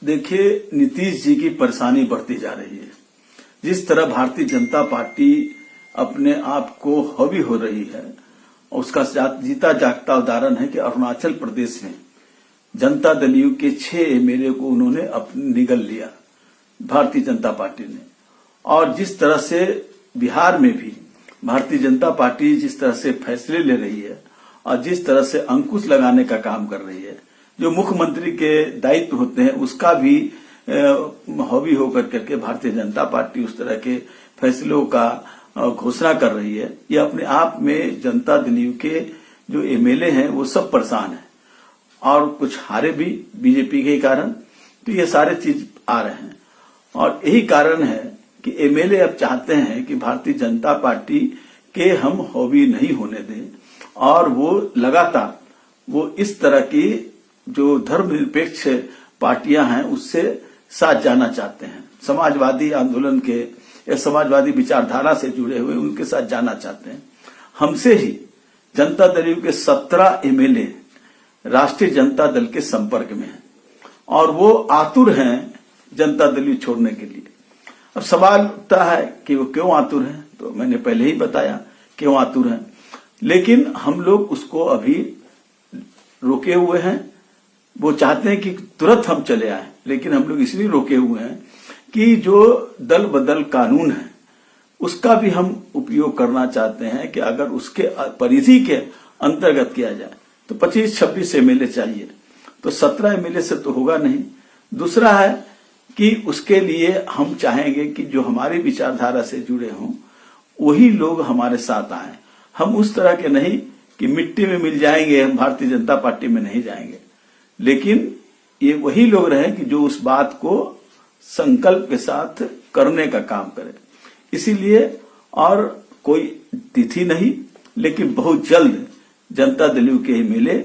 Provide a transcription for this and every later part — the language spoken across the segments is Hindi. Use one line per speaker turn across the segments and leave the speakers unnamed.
देखिए, नीतीश जी की परेशानी बढ़ती जा रही है। जिस तरह भारतीय जनता पार्टी अपने आप को हावी हो रही है, उसका जीता जागता उदाहरण है कि अरुणाचल प्रदेश में जनता दल यू के 6 एमएलए को उन्होंने निगल लिया भारतीय जनता पार्टी ने। और जिस तरह से बिहार में भी भारतीय जनता पार्टी जिस तरह से फैसले ले रही है और जिस तरह से अंकुश लगाने का काम कर रही है, जो मुख्यमंत्री के दायित्व होते हैं उसका भी हावी होकर करके भारतीय जनता पार्टी उस तरह के फैसलों का घोषणा कर रही है। ये अपने आप में जनता दल यू के जो एमएलए हैं वो सब परेशान हैं और कुछ हारे भी बीजेपी के कारण। तो ये सारे चीज आ रहे हैं और यही कारण है कि एमएलए अब चाहते हैं कि भारतीय जनता पार्टी के हम हावी नहीं होने दें और वो लगातार वो इस तरह की जो धर्मनिरपेक्ष पार्टियां हैं उससे साथ जाना चाहते हैं। समाजवादी आंदोलन के या समाजवादी विचारधारा से जुड़े हुए उनके साथ जाना चाहते हैं। हमसे ही जनता दल यू के 17 एमएलए राष्ट्रीय जनता दल के संपर्क में हैं और वो आतुर हैं जनता दल यू छोड़ने के लिए। अब सवाल उठता है कि वो क्यों आतुर हैं, तो मैंने पहले ही बताया क्यों आतुर हैं, लेकिन हम लोग उसको अभी रोके हुए हैं। वो चाहते हैं कि तुरंत हम चले आए, लेकिन हम लोग इसलिए रोके हुए हैं कि जो दल बदल कानून है उसका भी हम उपयोग करना चाहते हैं कि अगर उसके परिधि के अंतर्गत किया जाए तो 25-26 एमएलए चाहिए, तो 17 एमएलए से तो होगा नहीं। दूसरा है कि उसके लिए हम चाहेंगे कि जो हमारी विचारधारा से जुड़े हों वही लोग हमारे साथ आए। हम उस तरह के नहीं कि मिट्टी में मिल जाएंगे, हम भारतीय जनता पार्टी में नहीं जाएंगे, लेकिन ये वही लोग रहे कि जो उस बात को संकल्प के साथ करने का काम करें। इसीलिए और कोई तिथि नहीं, लेकिन बहुत जल्द जनता दल यू के एमएलए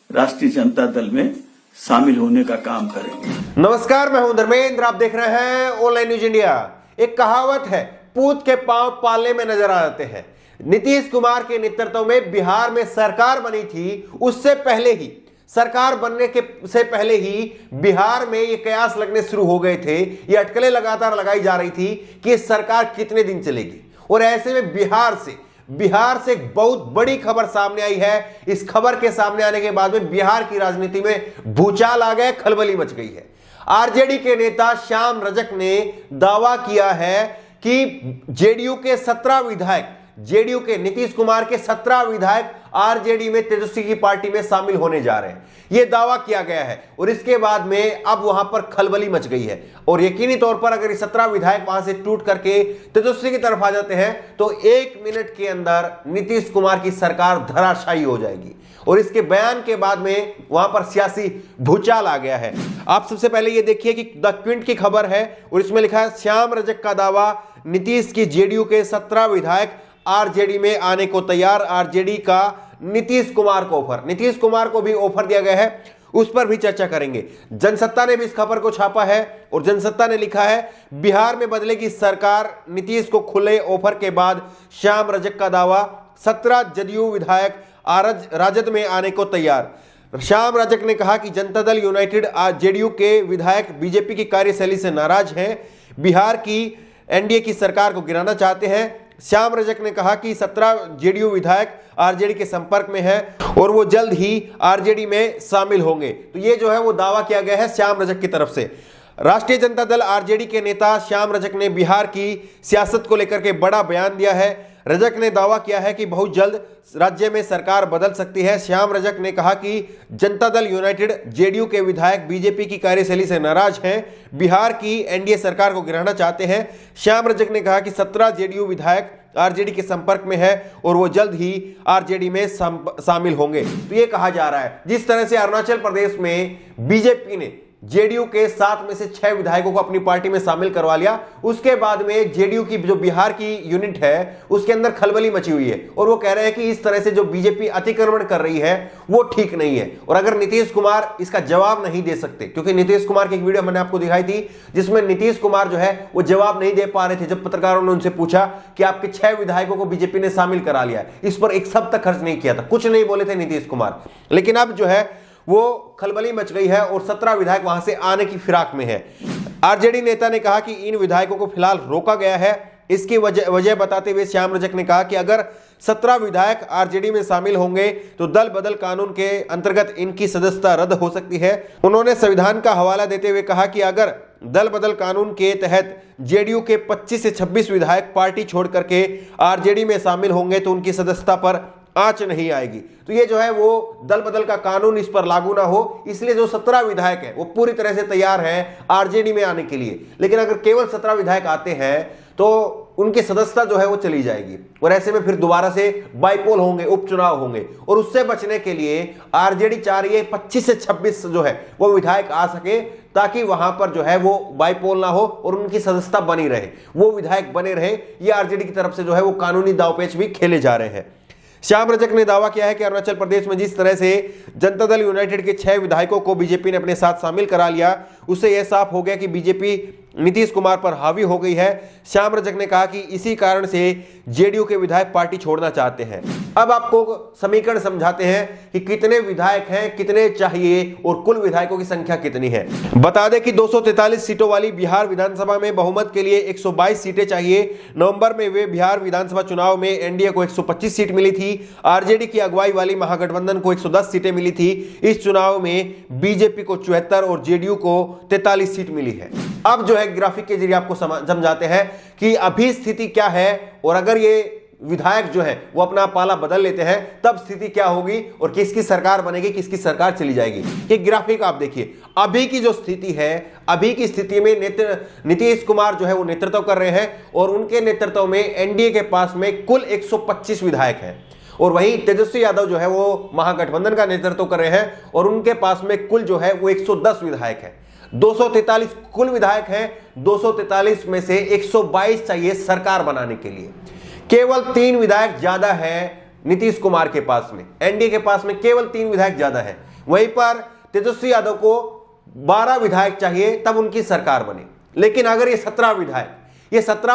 राष्ट्रीय जनता दल में शामिल होने का काम करेंगे।
नमस्कार, मैं हूं धर्मेंद्र, आप देख रहे हैं ऑनलाइन न्यूज इंडिया। एक कहावत है, पूत के पांव पालने में नजर आ जाते हैं। नीतीश कुमार के नेतृत्व में बिहार में सरकार बनी थी, उससे पहले ही सरकार बनने के से पहले ही बिहार में ये कयास लगने शुरू हो गए थे, ये अटकलें लगातार लगाई जा रही थी कि सरकार कितने दिन चलेगी। और ऐसे में बिहार से एक बहुत बड़ी खबर सामने आई है। इस खबर के सामने आने के बाद में बिहार की राजनीति में भूचाल आ गए, खलबली मच गई है। आरजेडी के नेता श्याम रजक ने दावा किया है कि जेडीयू के 17 विधायक, जेडीयू के नीतीश कुमार के 17 विधायक आरजेडी में तेजस्वी की पार्टी में शामिल होने जा रहे हैं, यह दावा किया गया है। और इसके बाद में अब वहां पर खलबली मच गई है और यकीनी तौर पर अगर ये 17 विधायक वहां से टूट करके तेजस्वी की तरफ आ जाते हैं तो 1 मिनट के अंदर नीतीश कुमार की सरकार धराशायी हो जाएगी। और इसके बयान के बाद में वहां पर सियासी भूचाल आ गया है। आप सबसे पहले ये देखिए कि द क्विंट की खबर है और इसमें लिखा है, श्याम रजक का दावा, नीतीश की जेडीयू के 17 विधायक आरजेडी में आने को तैयार। आरजेडी का नीतीश कुमार को ऑफर, नीतीश कुमार को भी ऑफर दिया गया है, उस पर भी चर्चा करेंगे। जनसत्ता ने भी इस खबर को छापा है और जनसत्ता ने लिखा है, बिहार में बदलेगी सरकार, नीतीश को खुले ऑफर के बाद श्याम रजक का दावा, 17 जदयू विधायक राजद में आने को तैयार। श्याम रजक ने कहा कि जनता दल यूनाइटेड जेडीयू के विधायक बीजेपी की कार्यशैली से नाराज हैं, बिहार की एनडीए की सरकार को गिराना चाहते हैं। श्याम रजक ने कहा कि 17 जेडीयू विधायक आरजेडी के संपर्क में हैं और वो जल्द ही आरजेडी में शामिल होंगे। तो ये जो है वो दावा किया गया है श्याम रजक की तरफ से। राष्ट्रीय जनता दल आरजेडी के नेता श्याम रजक ने बिहार की सियासत को लेकर के बड़ा बयान दिया है। रजक ने दावा किया है कि बहुत जल्द राज्य में सरकार बदल सकती है। श्याम रजक ने कहा कि जनता दल यूनाइटेड जेडीयू के विधायक बीजेपी की कार्यशैली से नाराज हैं, बिहार की एनडीए सरकार को गिराना चाहते हैं। श्याम रजक ने कहा कि 17 जेडीयू विधायक आरजेडी के संपर्क में है और वो जल्द ही आरजेडी में शामिल होंगे। तो ये कहा जा रहा है, जिस तरह से अरुणाचल प्रदेश में बीजेपी ने जेडीयू के 7 में से 6 विधायकों को अपनी पार्टी में शामिल करवा लिया, उसके बाद में जेडीयू की जो बिहार की यूनिट है उसके अंदर खलबली मची हुई है और वो कह रहे हैं कि इस तरह से जो बीजेपी अतिक्रमण कर रही है वो ठीक नहीं है। और अगर नीतीश कुमार इसका जवाब नहीं दे सकते, क्योंकि नीतीश कुमार की एक वीडियो मैंने आपको दिखाई थी जिसमें नीतीश कुमार जो है वो जवाब नहीं दे पा रहे थे जब पत्रकारों ने उनसे पूछा कि आपके 6 विधायकों को बीजेपी ने शामिल करा लिया, इस पर एक शब्द तक खर्च नहीं किया था, कुछ नहीं बोले थे नीतीश कुमार। लेकिन अब जो है वो खलबली मच गई है और 17 विधायक वहां से आने की फिराक में है। आरजेडी नेता ने कहा कि इन विधायकों को फिलहाल रोका गया है। इसकी वजह बताते हुए श्याम रजक ने कहा कि अगर 17 विधायक आरजेडी में शामिल होंगे तो दल बदल कानून के अंतर्गत इनकी सदस्यता रद्द हो सकती है। उन्होंने संविधान का हवाला देते हुए कहा कि अगर दल बदल कानून के तहत जेडीयू के 25 से 26 विधायक पार्टी छोड़ करके आरजेडी में शामिल होंगे तो उनकी सदस्यता पर आंच नहीं आएगी। तो ये जो है वो दल बदल का कानून इस पर लागू ना हो, इसलिए जो 17 विधायक है वो पूरी तरह से तैयार हैं आरजेडी में आने के लिए। लेकिन अगर केवल 17 विधायक आते हैं तो उनकी सदस्यता जो है वो चली जाएगी और ऐसे में फिर दोबारा से बाईपोल होंगे, उपचुनाव होंगे। और उससे बचने के लिए आरजेडी चाह रही है 25 से 26 जो है वो विधायक आ सके, ताकि वहां पर जो है वो बाईपोल ना हो और उनकी सदस्यता बनी रहे, वो विधायक बने रहे। ये आरजेडी की तरफ से जो है वो कानूनी दांवपेच भी खेले जा रहे हैं। श्याम रजक ने दावा किया है कि अरुणाचल प्रदेश में जिस तरह से जनता दल यूनाइटेड के 6 विधायकों को बीजेपी ने अपने साथ शामिल करा लिया, उससे यह साफ हो गया कि बीजेपी नीतीश कुमार पर हावी हो गई है। श्याम रजक ने कहा कि इसी कारण से जेडीयू के विधायक पार्टी छोड़ना चाहते हैं। अब आपको समीकरण समझाते हैं कि कितने विधायक हैं, कितने चाहिए और कुल विधायकों की संख्या कितनी है। बता दें कि 243 सीटों वाली बिहार विधानसभा में बहुमत के लिए 122 सीटें चाहिए। नवंबर में वे बिहार विधानसभा चुनाव में एनडीए को 125 सीट मिली थी। आरजेडी की अगुवाई वाली महागठबंधन को 110 सीटें मिली थी। इस चुनाव में बीजेपी को 74 और जेडीयू को 43 सीट मिली है। अब जो है ग्राफिक के जरिए आपको समझाते हैं कि अभी स्थिति क्या है और अगर ये विधायक जो है वो अपना पाला बदल लेते हैं तब स्थिति क्या होगी और किसकी सरकार बनेगी, किसकी सरकार चली जाएगी। ये ग्राफिक आप देखिए, अभी की जो स्थिति है, अभी की स्थिति में नीतीश कुमार जो है वो नेतृत्व कर रहे हैं और उनके नेतृत्व में एनडीए के पास में कुल 125 विधायक हैं और वहीं तेजस्वी यादव जो है वो महागठबंधन का नेतृत्व कर रहे हैं और उनके पास में कुल जो है वो 110 विधायक है। 243 कुल विधायक हैं, 243 में से 122 चाहिए सरकार बनाने के लिए। केवल 3 विधायक ज्यादा है नीतीश कुमार के पास में, एनडीए के पास में केवल 3 विधायक ज्यादा है। वहीं पर तेजस्वी यादव को 12 विधायक चाहिए तब उनकी सरकार बने। लेकिन अगर ये 17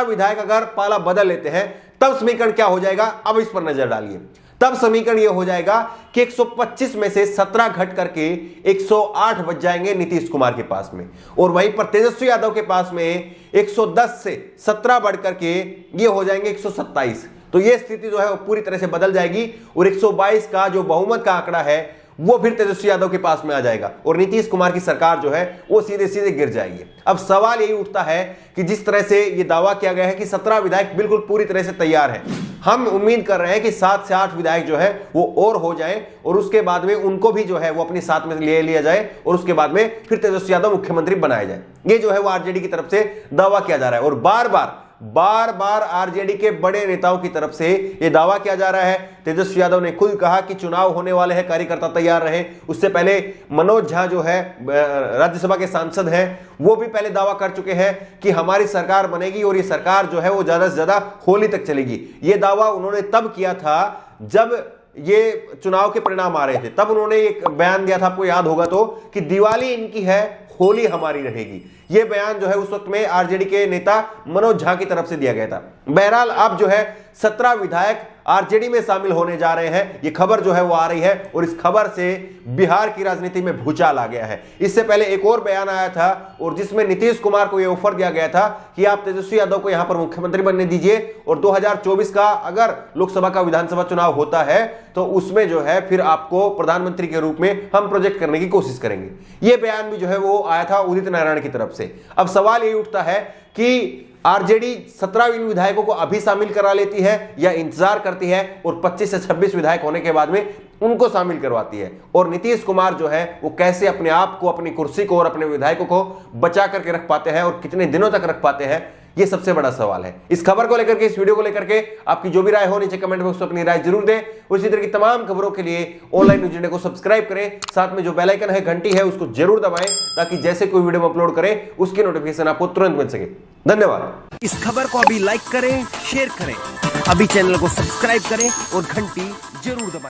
विधायक अगर पाला बदल लेते हैं तब समीकरण क्या हो जाएगा, अब इस पर नजर डालिए। तब समीकरण यह हो जाएगा कि 125 में से 17 घट करके 108 बच जाएंगे नीतीश कुमार के पास में और वहीं पर तेजस्वी यादव के पास में 110 से 17 बढ़ करके ये हो जाएंगे 127। तो ये स्थिति जो है वो पूरी तरह से बदल जाएगी और 122 का जो बहुमत का आंकड़ा है वो फिर तेजस्वी यादव के पास में आ जाएगा और नीतीश कुमार की सरकार जो है वो सीधे सीधे गिर जाएगी। अब सवाल यही उठता है कि जिस तरह से ये दावा किया गया है कि 17 विधायक बिल्कुल पूरी तरह से तैयार हैं, हम उम्मीद कर रहे हैं कि 7 से 8 विधायक जो है वो और हो जाएं और उसके बाद में उनको भी जो है वो अपने साथ में ले लिया जाए और उसके बाद में फिर तेजस्वी यादव मुख्यमंत्री बनाया जाए। ये जो है वो आरजेडी की तरफ से दावा किया जा रहा है और बार बार आरजेडी के बड़े नेताओं की तरफ से यह दावा किया जा रहा है। तेजस्वी यादव ने खुद कहा कि चुनाव होने वाले हैं, कार्यकर्ता तैयार रहे। उससे पहले मनोज झा जो है राज्यसभा के सांसद हैं, वो भी पहले दावा कर चुके हैं कि हमारी सरकार बनेगी और ये सरकार जो है वो ज्यादा से ज्यादा होली तक चलेगी। ये दावा उन्होंने तब किया था जब ये चुनाव के परिणाम आ रहे थे, तब उन्होंने एक बयान दिया था, आपको याद होगा तो, कि दिवाली इनकी है, होली हमारी रहेगी। यह बयान जो है उस वक्त में आरजेडी के नेता मनोज झा की तरफ से दिया गया था। बहरहाल अब जो है 17 विधायक आरजेडी में शामिल होने जा रहे हैं, यह खबर जो है वो आ रही है और इस खबर से बिहार की राजनीति में भूचाल आ गया है। इससे पहले एक और बयान आया था और जिसमें नीतीश कुमार को यह ऑफर दिया गया था कि आप तेजस्वी यादव को यहां पर मुख्यमंत्री बनने दीजिए और 2024 का अगर लोकसभा का विधानसभा चुनाव होता है तो उसमें जो है फिर आपको प्रधानमंत्री के रूप में हम प्रोजेक्ट करने की कोशिश करेंगे। यह बयान भी जो है वो आया था उदित नारायण की तरफ से। अब सवाल यही उठता है कि आरजेडी 17 विधायकों को अभी शामिल करा लेती है या इंतजार करती है और 25 से 26 विधायक होने के बाद में उनको शामिल करवाती है, और नीतीश कुमार जो है वो कैसे अपने आप को, अपनी कुर्सी को और अपने विधायकों को बचा करके रख पाते हैं और कितने दिनों तक रख पाते हैं, ये सबसे बड़ा सवाल है। इस खबर को लेकर के, इस वीडियो को लेकर के आपकी जो भी राय हो नीचे कमेंट बॉक्स में अपनी राय जरूर दें। उसी तरह की तमाम खबरों के लिए ऑनलाइन न्यूज़ इंडिया को सब्सक्राइब करें, साथ में जो बेल आइकन है, घंटी है, उसको जरूर दबाएं ताकि जैसे कोई वीडियो अपलोड करें उसकी नोटिफिकेशन आपको तुरंत मिल सके। धन्यवाद।
इस खबर को अभी लाइक करें, शेयर करें, अभी चैनल को सब्सक्राइब करें और घंटी जरूर दबाएं।